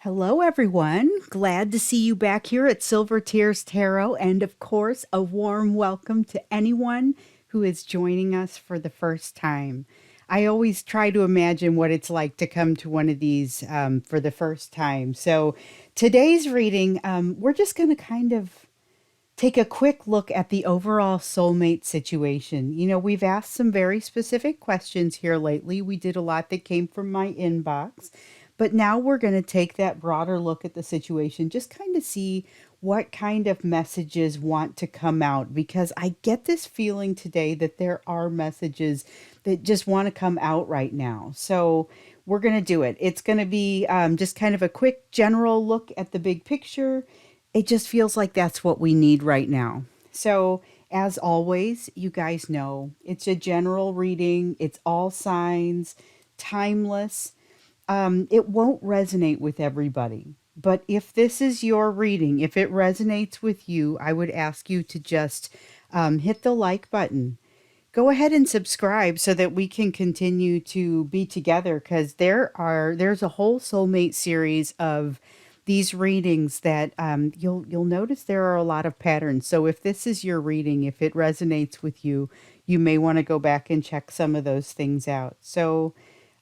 Hello, everyone. Glad to see you back here at Silver Tears Tarot. And of course, a warm welcome to anyone who is joining us for the first time. I always try to imagine what it's like to come to one of these for the first time. So today's reading, we're just going to kind of take a quick look at the overall soulmate situation. You know, we've asked some very specific questions here lately. We did a lot that came from my inbox, but now we're going to take that broader look at the situation, just kind of see what kind of messages want to come out, because I get this feeling today that there are messages that just want to come out right now. So we're going to do it. It's going to be just kind of a quick general look at the big picture. It just feels like that's what we need right now. So, as always, you guys know it's a general reading, it's all signs, timeless. It won't resonate with everybody. But if this is your reading, if it resonates with you, I would ask you to just hit the like button. Go ahead and subscribe so that we can continue to be together, because there's a whole soulmate series of these readings that you'll notice there are a lot of patterns. So if this is your reading, if it resonates with you, you may want to go back and check some of those things out. So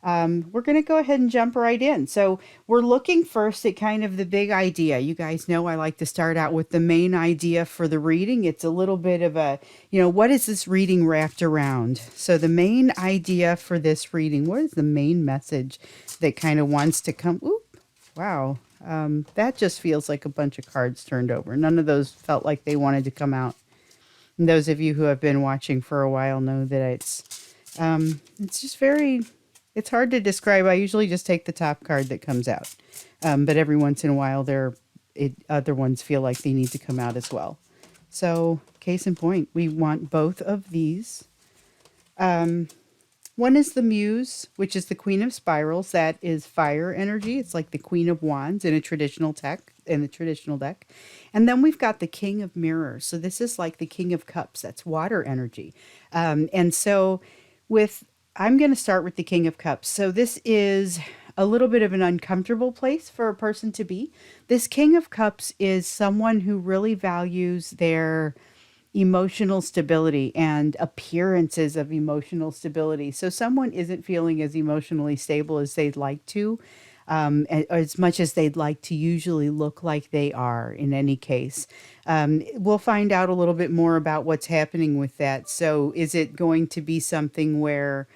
we're going to go ahead and jump right in. So we're looking first at kind of the big idea. You guys know I like to start out with the main idea for the reading. It's a little bit of a, what is this reading wrapped around? So the main idea for this reading, what is the main message that kind of wants to come? Ooh, wow. That just feels like a bunch of cards turned over. None of those felt like they wanted to come out. And those of you who have been watching for a while know that it's just it's hard to describe. I usually just take the top card that comes out. But every once in a while, other ones feel like they need to come out as well. So, case in point, we want both of these. One is the Muse, which is the Queen of Spirals. That is fire energy. It's like the Queen of Wands in the traditional deck. And then we've got the King of Mirrors. So this is like the King of Cups. That's water energy. And so I'm going to start with the King of Cups. So this is a little bit of an uncomfortable place for a person to be. This King of Cups is someone who really values their emotional stability and appearances of emotional stability. So someone isn't feeling as emotionally stable as they'd like to, as much as they'd like to usually look like they are in any case. We'll find out a little bit more about what's happening with that. So is it going to be something where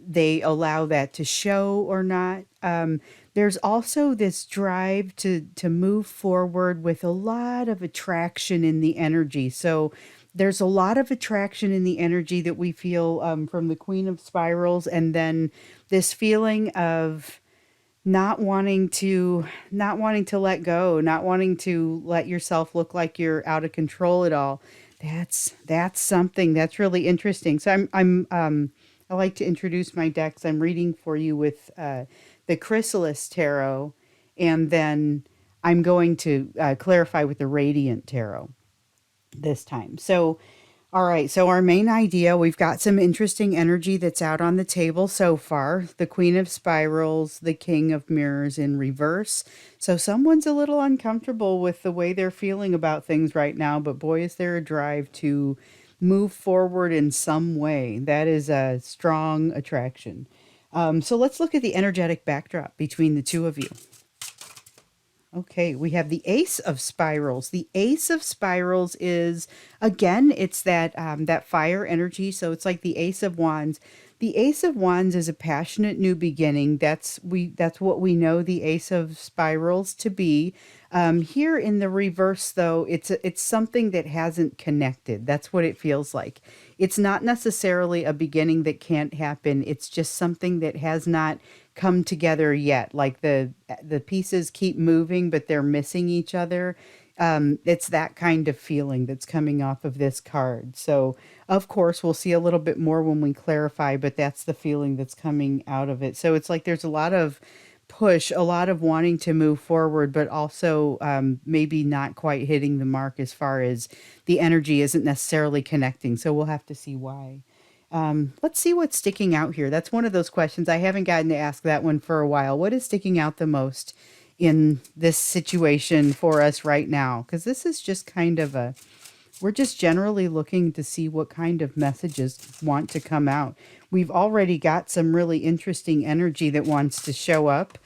they allow that to show or not? There's also this drive to move forward with a lot of attraction in the energy. So there's a lot of attraction in the energy that we feel from the Queen of Spirals, and then this feeling of not wanting to let go, not wanting to let yourself look like you're out of control at all. That's something that's really interesting. So I like to introduce my decks. I'm reading for you with the Chrysalis Tarot, and then I'm going to clarify with the Radiant Tarot this time. So, all right. So, our main idea, we've got some interesting energy that's out on the table so far. The Queen of Spirals, the King of Mirrors in reverse. So, someone's a little uncomfortable with the way they're feeling about things right now, but boy, is there a drive to move forward in some way. That is a strong attraction. So, let's look at the energetic backdrop between the two of you. Okay, we have the Ace of Spirals. The Ace of Spirals is, again, it's that fire energy. So it's like the Ace of Wands. The Ace of Wands is a passionate new beginning. That's what we know the Ace of Spirals to be. Here in the reverse, though, it's something that hasn't connected. That's what it feels like. It's not necessarily a beginning that can't happen. It's just something that has not come together yet. Like the pieces keep moving, but they're missing each other. It's that kind of feeling that's coming off of this card. So, of course, we'll see a little bit more when we clarify, but that's the feeling that's coming out of it. So it's like there's a lot of push, a lot of wanting to move forward, but also maybe not quite hitting the mark as far as the energy isn't necessarily connecting. So we'll have to see why. Let's see what's sticking out here. That's one of those questions. I haven't gotten to ask that one for a while. What is sticking out the most in this situation for us right now, because this is just kind of a, we're just generally looking to see what kind of messages want to come out. We've already got some really interesting energy that wants to show up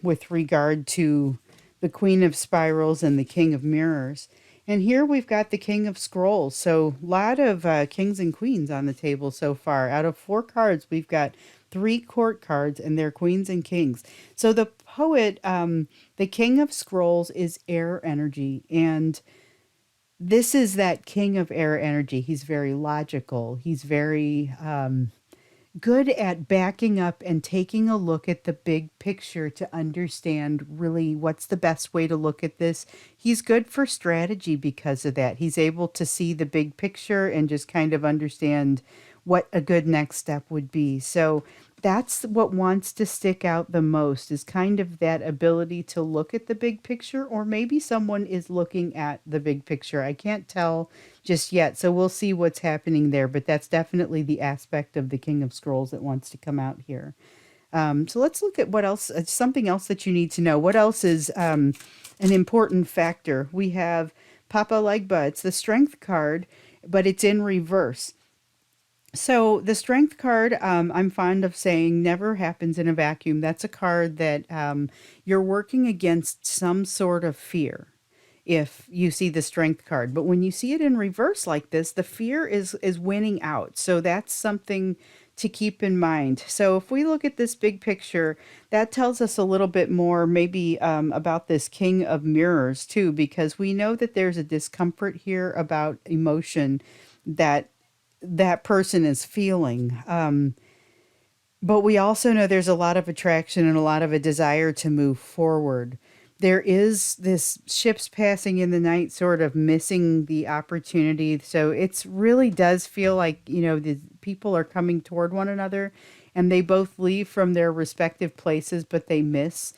with regard to the Queen of Spirals and the King of Mirrors. And here we've got the King of Scrolls. So a lot of kings and queens on the table so far. Out of 4 cards, we've got 3 court cards and they're queens and kings. So the poet, the King of Scrolls is air energy. And this is that king of air energy. He's very logical. He's very good at backing up and taking a look at the big picture to understand really what's the best way to look at this. He's good for strategy because of that. He's able to see the big picture and just kind of understand what a good next step would be. So that's what wants to stick out the most, is kind of that ability to look at the big picture, or maybe someone is looking at the big picture. I can't tell just yet. So we'll see what's happening there. But that's definitely the aspect of the King of Scrolls that wants to come out here. So let's look at what else, something else that you need to know. What else is an important factor? We have Papa Legba. It's the Strength card, but it's in reverse. So the Strength card, I'm fond of saying, never happens in a vacuum. That's a card that you're working against some sort of fear if you see the Strength card. But when you see it in reverse like this, the fear is winning out. So that's something to keep in mind. So if we look at this big picture, that tells us a little bit more maybe about this King of Mirrors too, because we know that there's a discomfort here about emotion that that person is feeling. But we also know there's a lot of attraction and a lot of a desire to move forward. There is this ships passing in the night, sort of missing the opportunity. So it's really does feel like, the people are coming toward one another and they both leave from their respective places, but they miss.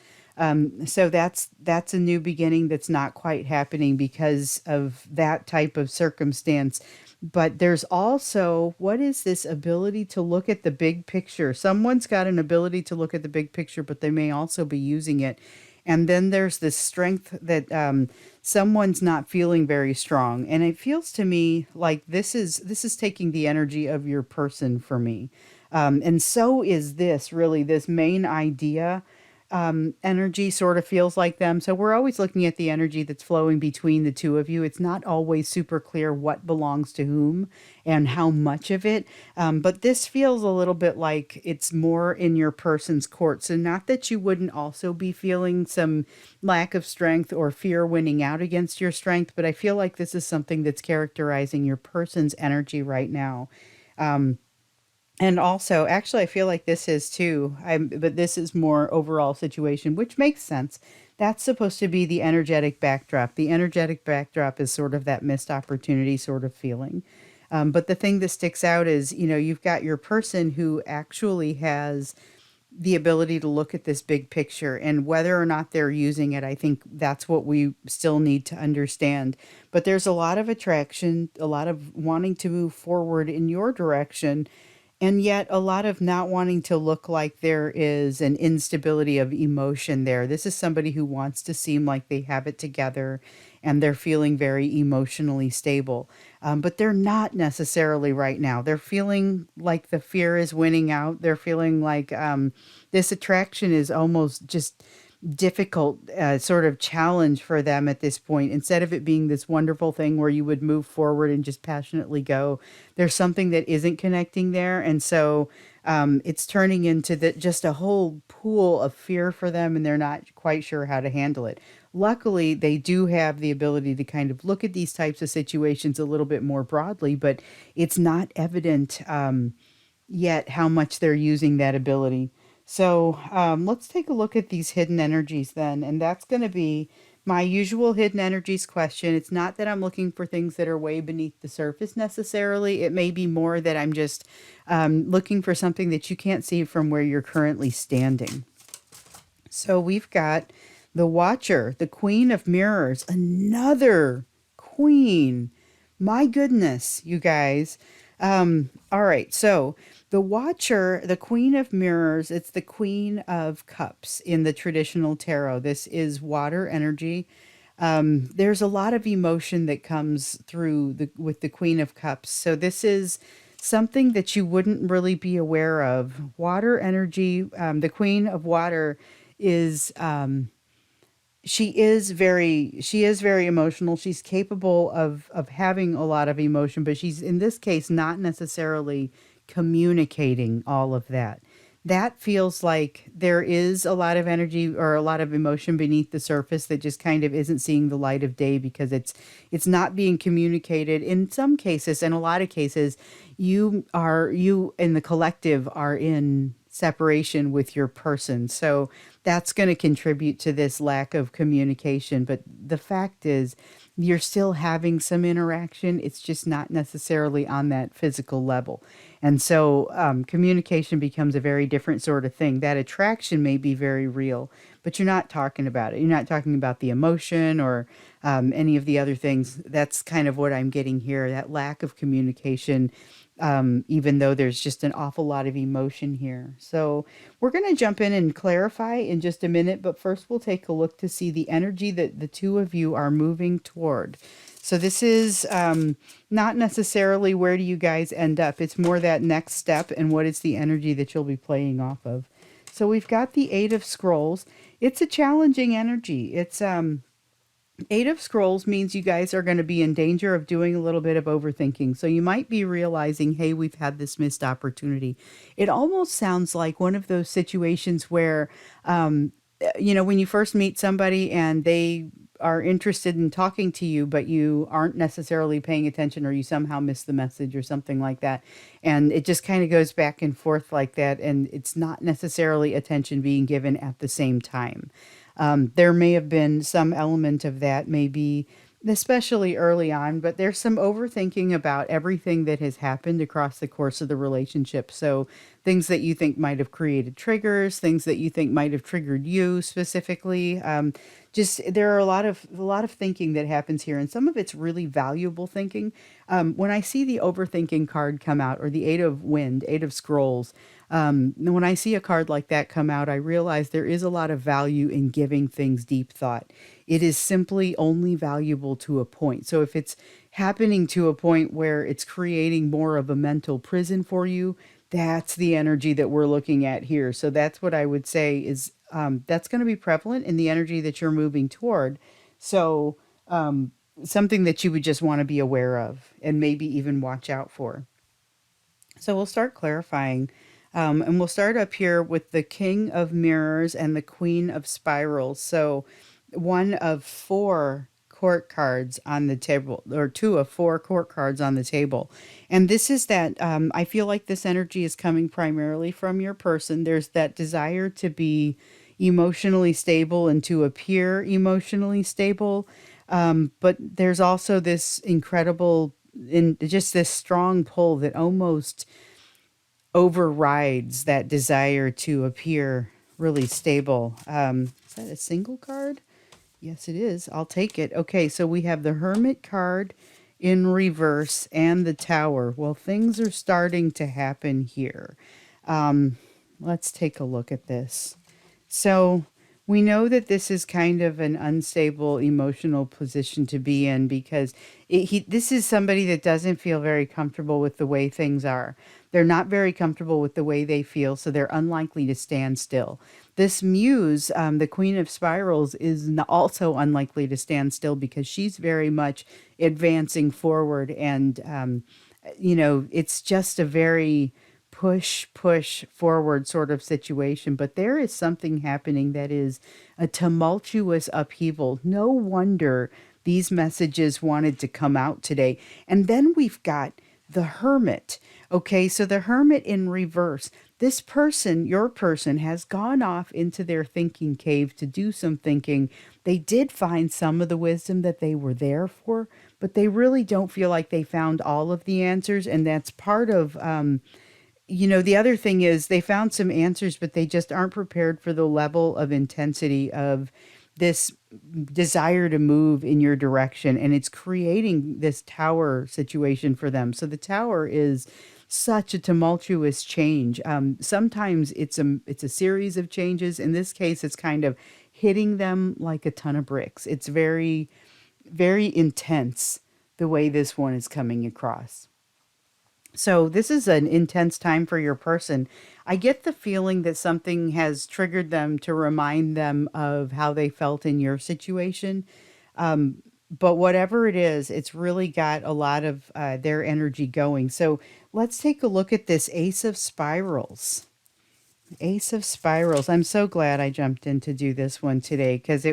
So that's a new beginning that's not quite happening because of that type of circumstance. But there's also, what is this ability to look at the big picture? Someone's got an ability to look at the big picture, but they may also be using it. And then there's this strength that someone's not feeling very strong, and it feels to me like this is taking the energy of your person for me, and so is this really this main idea energy sort of feels like them. So we're always looking at the energy that's flowing between the two of you. It's not always super clear what belongs to whom and how much of it. But this feels a little bit like it's more in your person's court. So not that you wouldn't also be feeling some lack of strength or fear winning out against your strength, but I feel like this is something that's characterizing your person's energy right now. And also, actually, I feel like this is too. But this is more overall situation, which makes sense. That's supposed to be the energetic backdrop. The energetic backdrop is sort of that missed opportunity sort of feeling. But the thing that sticks out is, you've got your person who actually has the ability to look at this big picture, and whether or not they're using it, I think that's what we still need to understand. But there's a lot of attraction, a lot of wanting to move forward in your direction, and yet a lot of not wanting to look like there is an instability of emotion there. This is somebody who wants to seem like they have it together and they're feeling very emotionally stable. But they're not necessarily right now. They're feeling like the fear is winning out. They're feeling like this attraction is almost just difficult sort of challenge for them at this point. Instead of it being this wonderful thing where you would move forward and just passionately go, there's something that isn't connecting there. And so it's turning into just a whole pool of fear for them, and they're not quite sure how to handle it. Luckily, they do have the ability to kind of look at these types of situations a little bit more broadly, but it's not evident yet how much they're using that ability. So let's take a look at these hidden energies then. And that's going to be my usual hidden energies question. It's not that I'm looking for things that are way beneath the surface necessarily. It may be more that I'm just looking for something that you can't see from where you're currently standing. So we've got the Watcher, the Queen of Mirrors, another queen. My goodness, you guys. All right, so the Watcher, the Queen of Mirrors, it's the Queen of Cups in the traditional tarot. This is water energy. There's a lot of emotion that comes through with the Queen of Cups. So this is something that you wouldn't really be aware of. Water energy, the Queen of Water is she is very emotional. She's capable of having a lot of emotion, but she's in this case not necessarily communicating all of that. That feels like there is a lot of energy or a lot of emotion beneath the surface that just kind of isn't seeing the light of day because it's not being communicated. In some cases, in a lot of cases, you in the collective are in separation with your person. So that's going to contribute to this lack of communication. But the fact is, you're still having some interaction. It's just not necessarily on that physical level. And so communication becomes a very different sort of thing. That attraction may be very real, but you're not talking about it. You're not talking about the emotion or any of the other things. That's kind of what I'm getting here, that lack of communication, even though there's just an awful lot of emotion here. So we're going to jump in and clarify in just a minute, but first we'll take a look to see the energy that the two of you are moving toward. So this is not necessarily where do you guys end up. It's more that next step and what is the energy that you'll be playing off of. So we've got the Eight of Scrolls. It's a challenging energy. It's Eight of Scrolls means you guys are going to be in danger of doing a little bit of overthinking. So you might be realizing, hey, we've had this missed opportunity. It almost sounds like one of those situations where, when you first meet somebody and they are interested in talking to you, but you aren't necessarily paying attention or you somehow miss the message or something like that. And it just kind of goes back and forth like that. And it's not necessarily attention being given at the same time. There may have been some element of that, maybe especially early on, but there's some overthinking about everything that has happened across the course of the relationship. So things that you think might have created triggers, things that you think might have triggered you specifically. Just there are a lot of thinking that happens here, and some of it's really valuable thinking. When I see the overthinking card come out, or the Eight of Wind, Eight of Scrolls, when I see a card like that come out, I realize there is a lot of value in giving things deep thought. It is simply only valuable to a point. So if it's happening to a point where it's creating more of a mental prison for you, that's the energy that we're looking at here. So that's what I would say is that's going to be prevalent in the energy that you're moving toward. So something that you would just want to be aware of and maybe even watch out for. So we'll start clarifying. And we'll start up here with the King of Mirrors and the Queen of Spirals. So one of four court cards on the table, or two of four court cards on the table. And this is that I feel like this energy is coming primarily from your person. There's that desire to be emotionally stable and to appear emotionally stable. But there's also this incredible, in just this strong pull that almost overrides that desire to appear really stable. Is that a single card? Yes, it is. I'll take it. Okay, so we have the Hermit card in reverse and the Tower. Well, things are starting to happen here. Um, let's take a look at this. So we know that this is kind of an unstable emotional position to be in because this is somebody that doesn't feel very comfortable with the way things are. They're not very comfortable with the way they feel, so they're unlikely to stand still. This muse, the Queen of Spirals, is also unlikely to stand still because she's very much advancing forward and it's just a very push forward sort of situation. But there is something happening that is a tumultuous upheaval. No wonder these messages wanted to come out today. And then we've got the Hermit. Okay, so the Hermit in reverse. This person, your person, has gone off into their thinking cave to do some thinking. They did find some of the wisdom that they were there for, but they really don't feel like they found all of the answers. And that's part of the other thing is they found some answers, but they just aren't prepared for the level of intensity of this desire to move in your direction, and it's creating this tower situation for them. So the tower is such a tumultuous change. Sometimes it's a series of changes. In this case, it's kind of hitting them like a ton of bricks. It's very, very intense the way this one is coming across. So this is an intense time for your person. I get the feeling that something has triggered them to remind them of how they felt in your situation. But whatever it is, it's really got a lot of their energy going. So let's take a look at this Ace of Spirals. Ace of Spirals. I'm so glad I jumped in to do this one today because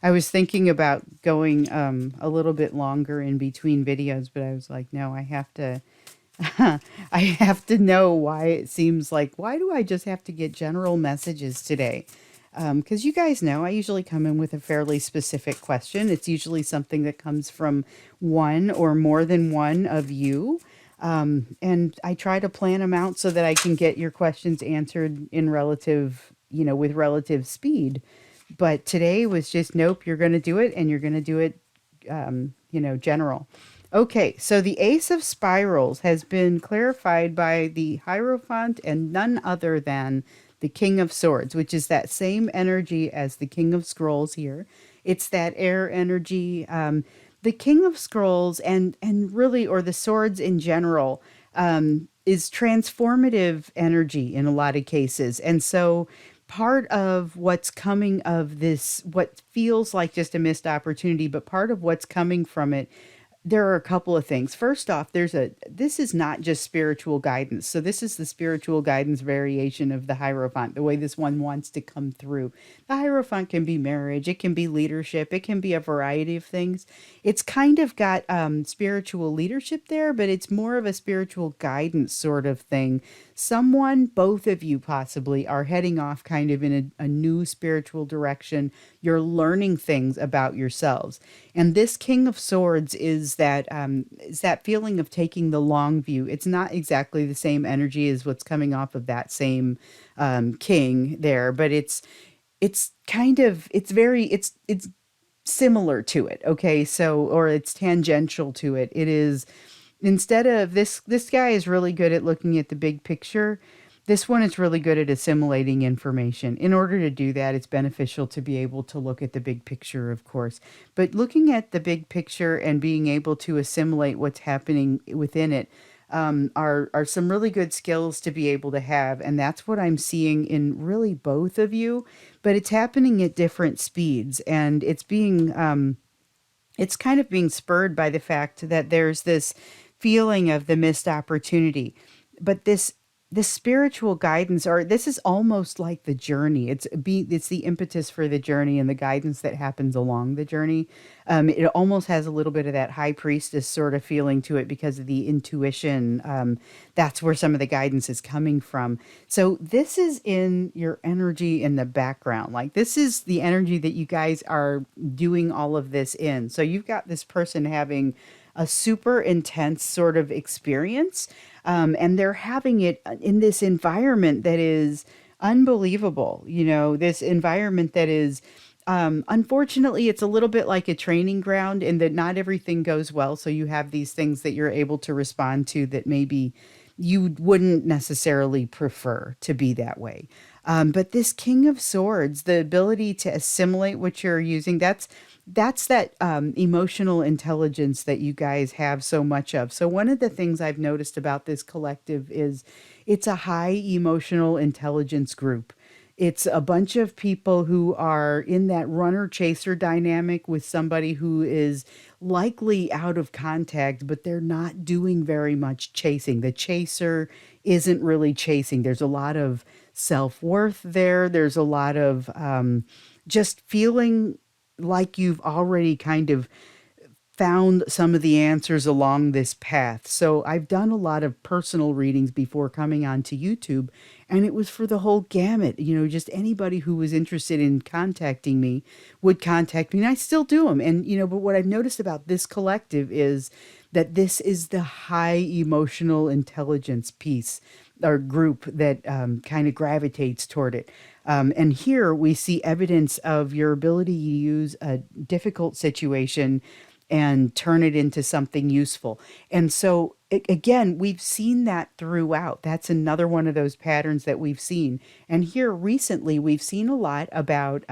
I was thinking about going a little bit longer in between videos, but I was like, no, I have to. I have to know why it seems like, why do I just have to get general messages today? Because you guys know I usually come in with a fairly specific question. It's usually something that comes from one or more than one of you. And I try to plan them out so that I can get your questions answered in relative, with relative speed. But today was just, nope, you're going to do it and you're going to do it, general. Okay, so the Ace of Spirals has been clarified by the Hierophant and none other than the King of Swords, which is that same energy as the King of Scrolls here. It's that air energy. The King of Scrolls and really, or the swords in general, is transformative energy in a lot of cases. And so part of what's coming of this, what feels like just a missed opportunity, but part of what's coming from it, there are a couple of things. First off, this is not just spiritual guidance. So this is the spiritual guidance variation of the Hierophant, the way this one wants to come through. The Hierophant can be marriage, it can be leadership, it can be a variety of things. It's kind of got spiritual leadership there, but it's more of a spiritual guidance sort of thing. Someone, both of you possibly, are heading off kind of in a new spiritual direction. You're learning things about yourselves. And this King of Swords is that feeling of taking the long view. It's not exactly the same energy as what's coming off of that same king there, but it's kind of it's similar to it. Okay, so or it's tangential to it. It is instead of this guy is really good at looking at the big picture. This one is really good at assimilating information. In order to do that, it's beneficial to be able to look at the big picture, of course. But looking at the big picture and being able to assimilate what's happening within it are some really good skills to be able to have. And that's what I'm seeing in really both of you. But it's happening at different speeds, and it's kind of being spurred by the fact that there's this feeling of the missed opportunity. But this spiritual guidance, or this is almost like the journey. It's the impetus for the journey and the guidance that happens along the journey. It almost has a little bit of that high priestess sort of feeling to it because of the intuition. That's where some of the guidance is coming from. So this is in your energy in the background. Like this is the energy that you guys are doing all of this in. So you've got this person having a super intense sort of experience. And they're having it in this environment that is unbelievable. This environment that is, unfortunately, it's a little bit like a training ground in that not everything goes well. So you have these things that you're able to respond to that maybe you wouldn't necessarily prefer to be that way. But this King of Swords, the ability to assimilate what you're using, that's that emotional intelligence that you guys have so much of. So one of the things I've noticed about this collective is it's a high emotional intelligence group. It's a bunch of people who are in that runner chaser dynamic with somebody who is likely out of contact, but they're not doing very much chasing. The chaser isn't really chasing. There's a lot of self-worth there. There's a lot of just feeling like you've already kind of found some of the answers along this path. So I've done a lot of personal readings before coming onto YouTube, and it was for the whole gamut. Just anybody who was interested in contacting me would contact me, and I still do them. And, but what I've noticed about this collective is that this is the high emotional intelligence piece. or group that kind of gravitates toward it. And here we see evidence of your ability to use a difficult situation and turn it into something useful. And so, again, we've seen that throughout. That's another one of those patterns that we've seen. And here recently, we've seen a lot about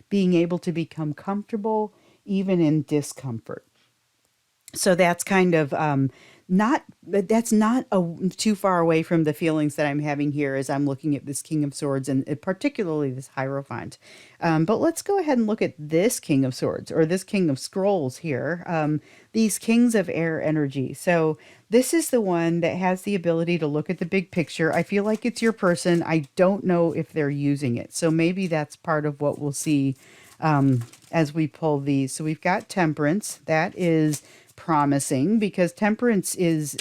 being able to become comfortable even in discomfort. So that's kind of not that's not too far away from the feelings that I'm having here as I'm looking at this King of Swords and particularly this Hierophant. But let's go ahead and look at this King of Swords or this King of Scrolls here. These Kings of Air energy. So this is the one that has the ability to look at the big picture. I feel like it's your person. I don't know if they're using it. So maybe that's part of what we'll see as we pull these. So we've got Temperance. That is promising because temperance is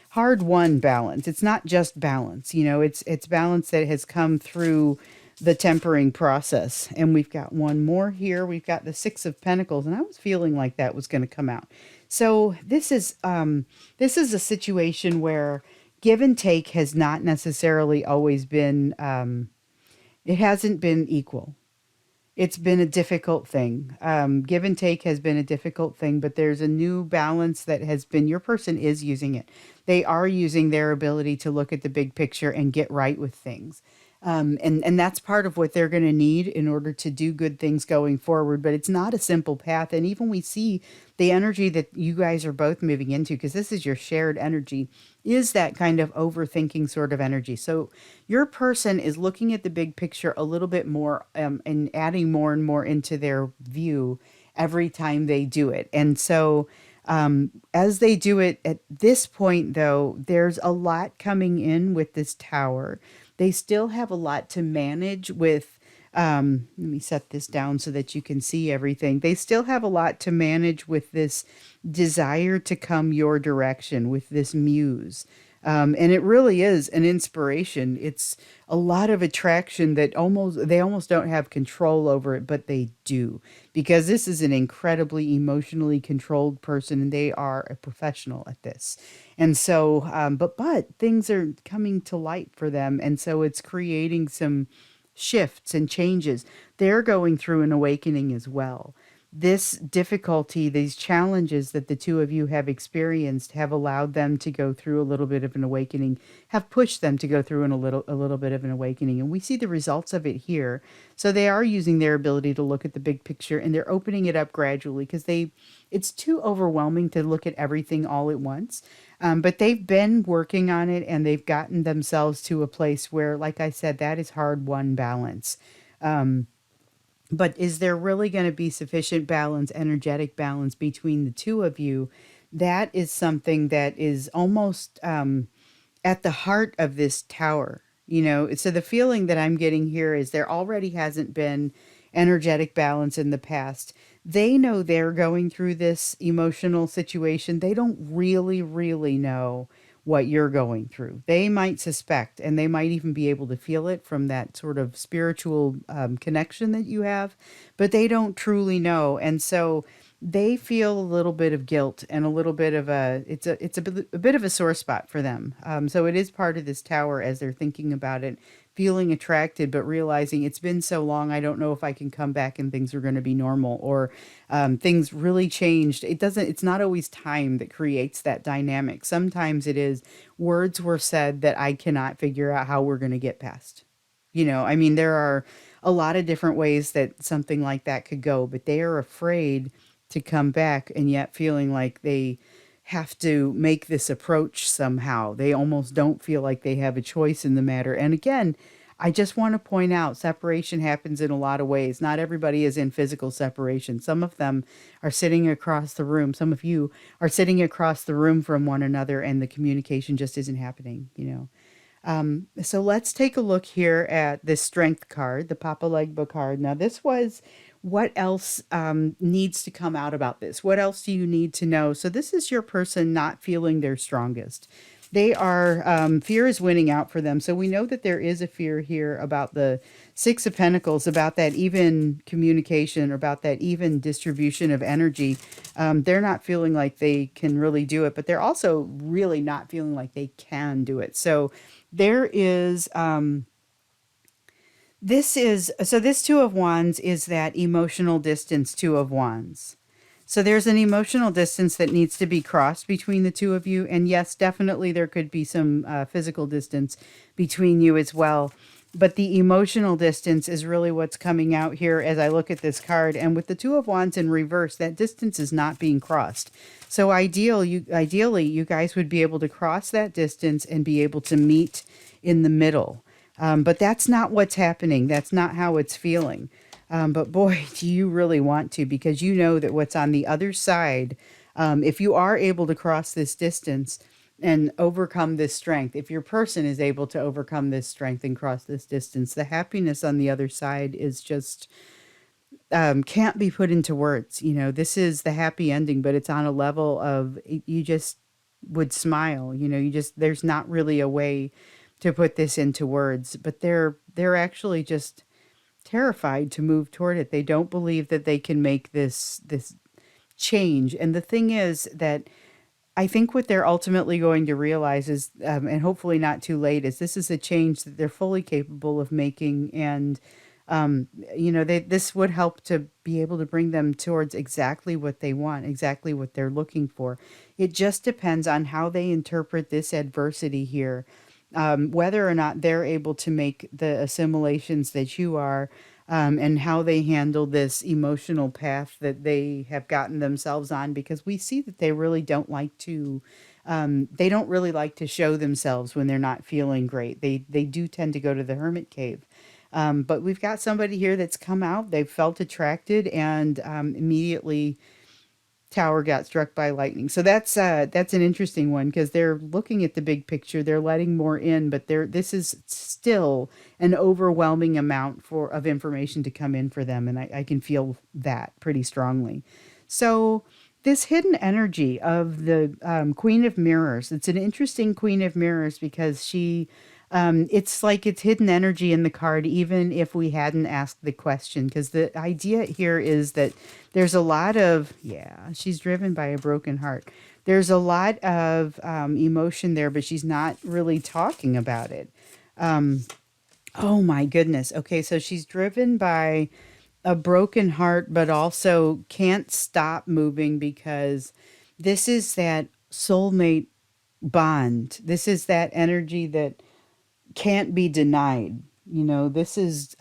hard won balance. It's not just balance, you know, it's balance that has come through the tempering process. And we've got one more here. We've got the Six of Pentacles, and I was feeling like that was going to come out. So this is a situation where give and take has not necessarily always been it hasn't been equal. It's been a difficult thing. Give and take has been a difficult thing, but there's a new balance that has been your person is using it. They are using their ability to look at the big picture and get right with things. And that's part of what they're going to need in order to do good things going forward. But it's not a simple path. And even we see the energy that you guys are both moving into, because this is your shared energy, is that kind of overthinking sort of energy. So your person is looking at the big picture a little bit more and adding more and more into their view every time they do it. And so as they do it at this point, though, there's a lot coming in with this tower. They still have a lot to manage with. Let me set this down so that you can see everything. They still have a lot to manage with this desire to come your direction, with this muse. And it really is an inspiration. It's a lot of attraction that they almost don't have control over it, but they do, because this is an incredibly emotionally controlled person, and they are a professional at this. And so, but things are coming to light for them, and so it's creating some shifts and changes. They're going through an awakening as well. This difficulty, these challenges that the two of you have experienced have allowed them to go through a little bit of an awakening, have pushed them to go through a little bit of an awakening. And we see the results of it here. So they are using their ability to look at the big picture, and they're opening it up gradually because it's too overwhelming to look at everything all at once. But they've been working on it, and they've gotten themselves to a place where, like I said, that is hard won balance. But is there really going to be sufficient balance, energetic balance between the two of you? That is something that is almost at the heart of this tower. You know, so the feeling that I'm getting here is there already hasn't been energetic balance in the past. They know they're going through this emotional situation. They don't really, really know what you're going through. They might suspect, and they might even be able to feel it from that sort of spiritual connection that you have, but they don't truly know. And so they feel a little bit of guilt and a little bit of a bit of a sore spot for them. So it is part of this tower as they're thinking about it, feeling attracted, but realizing it's been so long. I don't know if I can come back and things are going to be normal, or things really changed. It's not always time that creates that dynamic. Sometimes it is words were said that I cannot figure out how we're going to get past. You know, I mean, there are a lot of different ways that something like that could go, but they are afraid to come back, and yet feeling like they have to make this approach somehow. They almost don't feel like they have a choice in the matter. And again, I just want to point out separation happens in a lot of ways. Not everybody is in physical separation. Some of them are sitting across the room. Some of you are sitting across the room from one another, and the communication just isn't happening, you know. So let's take a look here at this strength card, the Papa Legba card. Now, this was what else needs to come out about this? What else do you need to know? So this is your person not feeling their strongest. They are, fear is winning out for them. So we know that there is a fear here about the Six of Pentacles, about that even communication, or about that even distribution of energy. They're not feeling like they can really do it, but they're also really not feeling like they can do it. So there is, this Two of Wands is that emotional distance Two of Wands. So there's an emotional distance that needs to be crossed between the two of you. And yes, definitely there could be some physical distance between you as well. But the emotional distance is really what's coming out here as I look at this card. And with the Two of Wands in reverse, that distance is not being crossed. So ideally, you guys would be able to cross that distance and be able to meet in the middle. But that's not what's happening. That's not how it's feeling. But boy, do you really want to, because you know that what's on the other side, if you are able to cross this distance and overcome this strength, if your person is able to overcome this strength and cross this distance, the happiness on the other side is just, can't be put into words. You know, this is the happy ending, but it's on a level of you just would smile. You know, you just, there's not really a way to put this into words, but they're actually just terrified to move toward it. They don't believe that they can make this change. And the thing is that I think what they're ultimately going to realize is, and hopefully not too late, is this is a change that they're fully capable of making. And, this would help to be able to bring them towards exactly what they want, exactly what they're looking for. It just depends on how they interpret this adversity here, whether or not they're able to make the assimilations that you are, and how they handle this emotional path that they have gotten themselves on, because we see that they really don't like to, they don't really like to show themselves when they're not feeling great. They do tend to go to the hermit cave. But we've got somebody here that's come out, they've felt attracted, and immediately tower got struck by lightning. So that's an interesting one, because they're looking at the big picture, they're letting more in, but this is still an overwhelming amount of information to come in for them, and I can feel that pretty strongly. So this hidden energy of the, Queen of Mirrors, it's an interesting Queen of Mirrors, because it's like it's hidden energy in the card, even if we hadn't asked the question. Because the idea here is that there's a lot of, yeah, she's driven by a broken heart. There's a lot of, emotion there, but she's not really talking about it. Oh my goodness. Okay, so she's driven by a broken heart, but also can't stop moving, because this is that soulmate bond. This is that energy that can't be denied. This is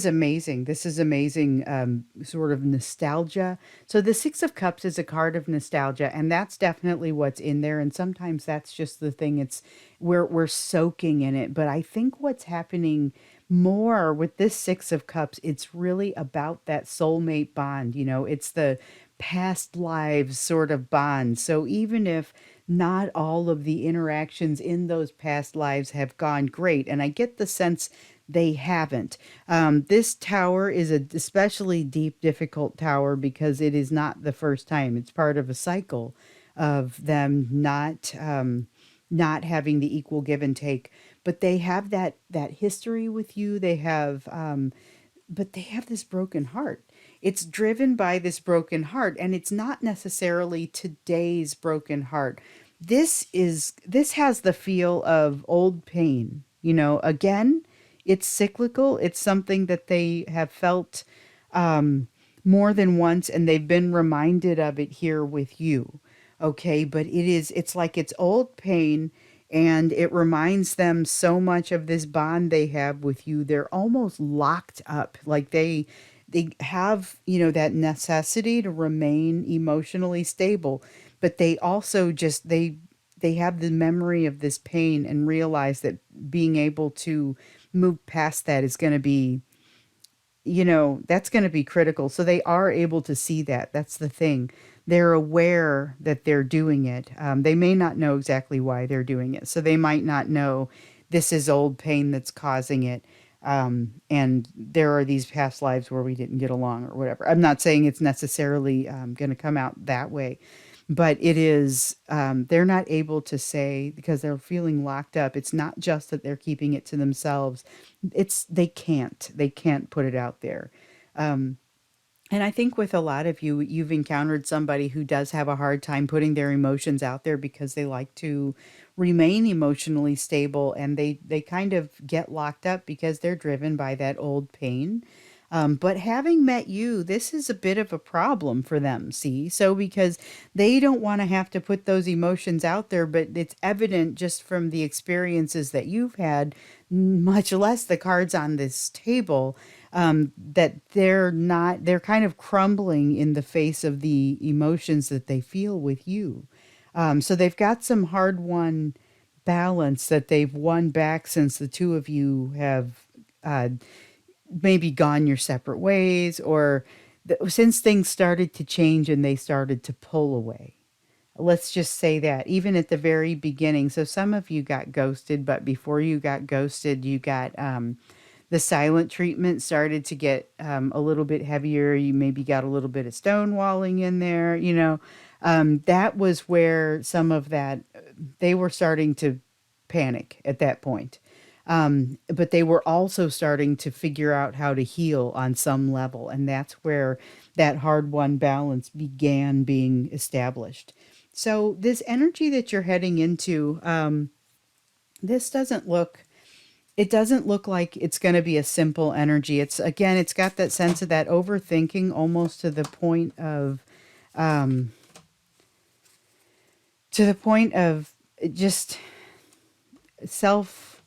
amazing. This is amazing, sort of nostalgia. So the Six of Cups is a card of nostalgia, and that's definitely what's in there. And sometimes that's just the thing. It's we're soaking in it. But I think what's happening more with this Six of Cups, it's really about that soulmate bond. It's the past lives sort of bond. So even if not all of the interactions in those past lives have gone great, and I get the sense they haven't. This tower is a especially deep, difficult tower, because it is not the first time. It's part of a cycle of them not having the equal give and take. But they have that history with you. But they have this broken heart. It's driven by this broken heart, and it's not necessarily today's broken heart. This has the feel of old pain. Again, it's cyclical. It's something that they have felt, more than once, and they've been reminded of it here with you. Okay, but it's like it's old pain, and it reminds them so much of this bond they have with you. They're almost locked up. Like they have, that necessity to remain emotionally stable, but they also just they have the memory of this pain, and realize that being able to move past that is going to be, that's going to be critical. So they are able to see that. That's the thing. They're aware that they're doing it. They may not know exactly why they're doing it. So they might not know this is old pain that's causing it. And there are these past lives where we didn't get along or whatever. I'm not saying it's necessarily, going to come out that way. but it is, they're not able to say because they're feeling locked up. It's not just that they're keeping it to themselves. It's they can't put it out there. Um, and I think with a lot of you, you've encountered somebody who does have a hard time putting their emotions out there because they like to remain emotionally stable, and they kind of get locked up because they're driven by that old pain. But having met you, this is a bit of a problem for them, see? So, because they don't want to have to put those emotions out there, but it's evident just from the experiences that you've had, much less the cards on this table, that they're kind of crumbling in the face of the emotions that they feel with you. So they've got some hard won balance that they've won back since the two of you have uh, maybe gone your separate ways, or since things started to change and they started to pull away. Let's just say that even at the very beginning. So some of you got ghosted, but before you got ghosted, you got the silent treatment started to get a little bit heavier. You maybe got a little bit of stonewalling in there. That was where some of that, they were starting to panic at that point. But they were also starting to figure out how to heal on some level. And that's where that hard won balance began being established. So, this energy that you're heading into, this doesn't look like it's going to be a simple energy. It's, again, it's got that sense of that overthinking, almost um, to the point of just self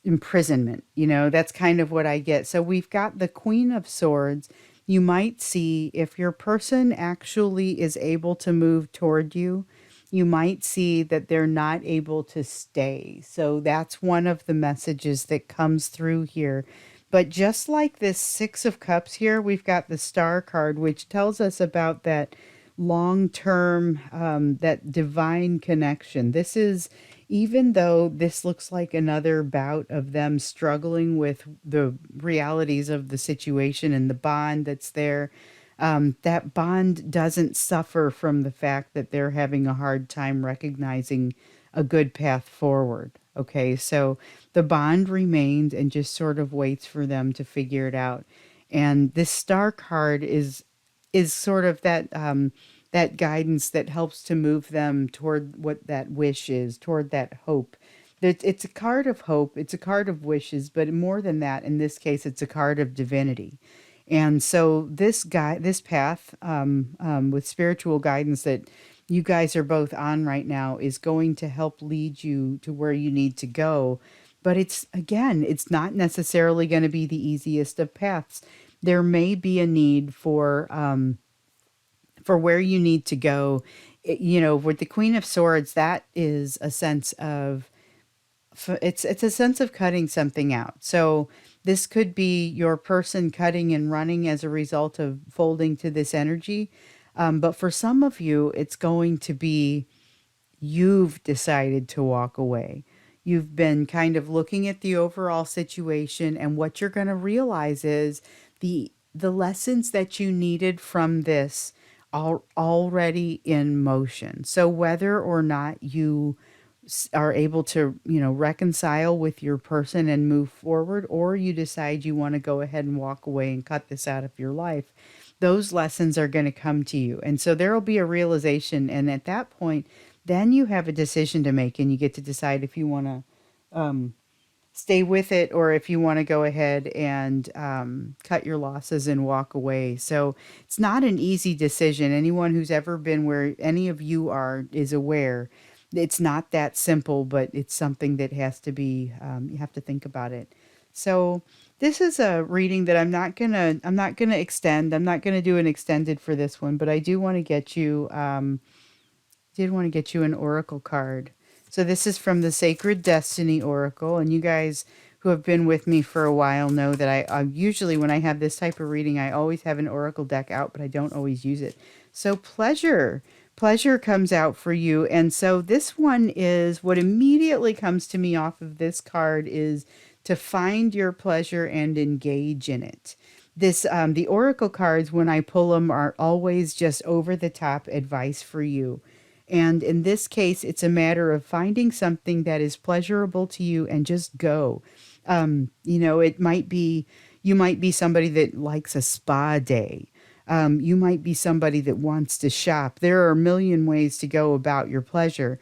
imprisonment. That's kind of what I get. So we've got the Queen of Swords. You might see if your person actually is able to move toward you, you might see that they're not able to stay. So that's one of the messages that comes through here. But just like this Six of Cups here, we've got the Star card, which tells us about that long term, that divine connection. This is, even though this looks like another bout of them struggling with the realities of the situation and the bond that's there, that bond doesn't suffer from the fact that they're having a hard time recognizing a good path forward. Okay, so the bond remains and just sort of waits for them to figure it out. And this star card is sort of that guidance that helps to move them toward what that wish is, toward that hope. It's a card of hope, it's a card of wishes, but more than that, in this case, it's a card of divinity. And so this path, with spiritual guidance that you guys are both on right now, is going to help lead you to where you need to go. But it's, again, it's not necessarily going to be the easiest of paths. There may be a need for where you need to go. With the Queen of Swords, that is a sense of, it's a sense of cutting something out. So this could be your person cutting and running as a result of folding to this energy. But for some of you, it's going to be, you've decided to walk away. You've been kind of looking at the overall situation, and what you're going to realize is the lessons that you needed from this are already in motion. So whether or not you are able to, reconcile with your person and move forward, or you decide you want to go ahead and walk away and cut this out of your life, those lessons are going to come to you. And so there will be a realization. And at that point, then you have a decision to make, and you get to decide if you want to stay with it, or if you want to go ahead and cut your losses and walk away. So it's not an easy decision. Anyone who's ever been where any of you are is aware it's not that simple, but it's something that has to be, you have to think about it. So this is a reading that I'm not gonna extend. I'm not gonna do an extended for this one, but I do want to get you did want to get you an oracle card. So this is from the Sacred Destiny Oracle, and you guys who have been with me for a while know that I usually, when I have this type of reading, I always have an oracle deck out, but I don't always use it. So pleasure comes out for you. And so this one is, what immediately comes to me off of this card is to find your pleasure and engage in it. The oracle cards, when I pull them, are always just over the top advice for you. And in this case, it's a matter of finding something that is pleasurable to you and just go. It might be, you might be somebody that likes a spa day. You might be somebody that wants to shop. There are a million ways to go about your pleasure.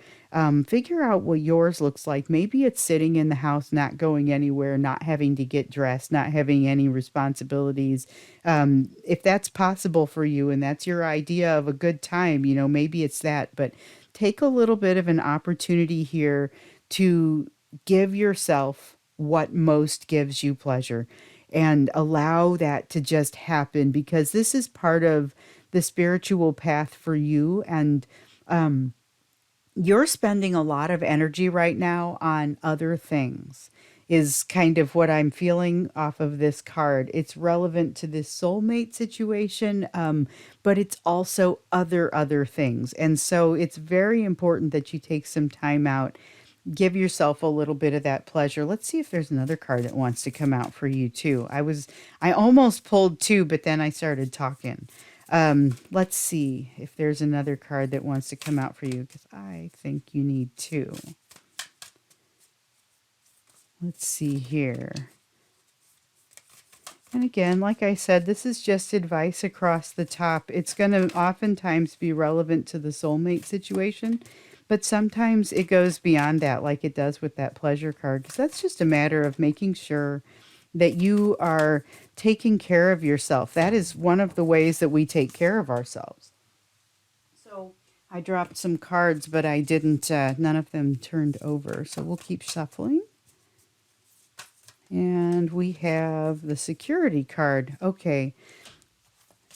Figure out what yours looks like. Maybe it's sitting in the house, not going anywhere, not having to get dressed, not having any responsibilities. If that's possible for you and that's your idea of a good time, maybe it's that. But take a little bit of an opportunity here to give yourself what most gives you pleasure and allow that to just happen, because this is part of the spiritual path for you. And um, you're spending a lot of energy right now on other things, is kind of what I'm feeling off of this card. It's relevant to this soulmate situation, but it's also other things. And so it's very important that you take some time out, give yourself a little bit of that pleasure. Let's see if there's another card that wants to come out for you too. I almost pulled two, but then I started talking. Let's see if there's another card that wants to come out for you, because I think you need two. Let's see here. And again, like I said, this is just advice across the top. It's going to oftentimes be relevant to the soulmate situation, but sometimes it goes beyond that, like it does with that pleasure card, because that's just a matter of making sure that you are taking care of yourself. That is one of the ways that we take care of ourselves. So I dropped some cards, but I didn't, none of them turned over. So we'll keep shuffling. And we have the security card. Okay.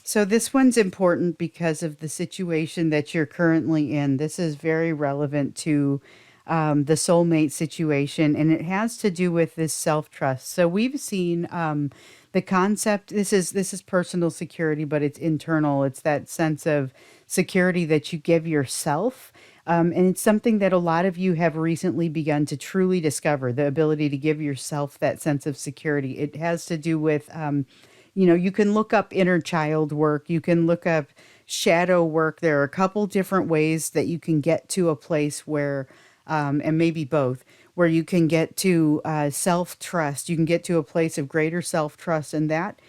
So this one's important because of the situation that you're currently in. This is very relevant to the soulmate situation, and it has to do with this self-trust. So we've seen the concept. This is personal security, but it's internal. It's that sense of security that you give yourself. And it's something that a lot of you have recently begun to truly discover, the ability to give yourself that sense of security. It has to do with you can look up inner child work, you can look up shadow work. There are a couple different ways that you can get to a place where, and maybe both, where you can get to self trust. You can get to a place of greater self trust, and that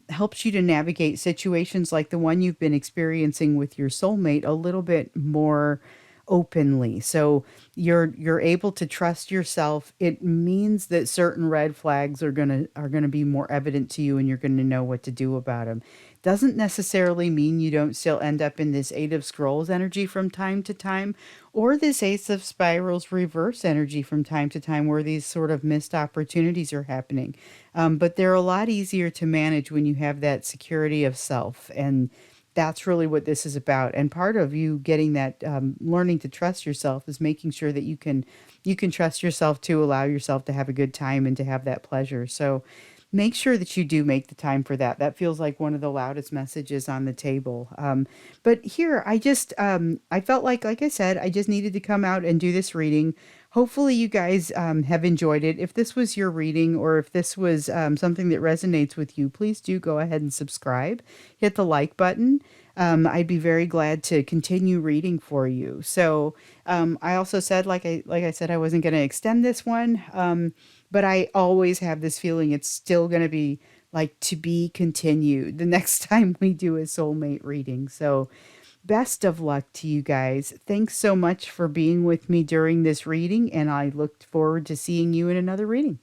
helps you to navigate situations like the one you've been experiencing with your soulmate a little bit more openly. So you're able to trust yourself. It means that certain red flags are gonna be more evident to you, and you're gonna know what to do about them. Doesn't necessarily mean you don't still end up in this Eight of Scrolls energy from time to time, or this Ace of Spirals reverse energy from time to time, where these sort of missed opportunities are happening. But they're a lot easier to manage when you have that security of self. And that's really what this is about. And part of you getting that, learning to trust yourself, is making sure that you can trust yourself to allow yourself to have a good time and to have that pleasure. So make sure that you do make the time for that. That feels like one of the loudest messages on the table. But here, I felt like I said, I just needed to come out and do this reading. Hopefully, you guys have enjoyed it. If this was your reading, or if this was something that resonates with you, please do go ahead and subscribe. Hit the like button. I'd be very glad to continue reading for you. So I also said, like I said, I wasn't going to extend this one, but I always have this feeling it's still going to be like to be continued the next time we do a soulmate reading. So best of luck to you guys. Thanks so much for being with me during this reading, and I look forward to seeing you in another reading.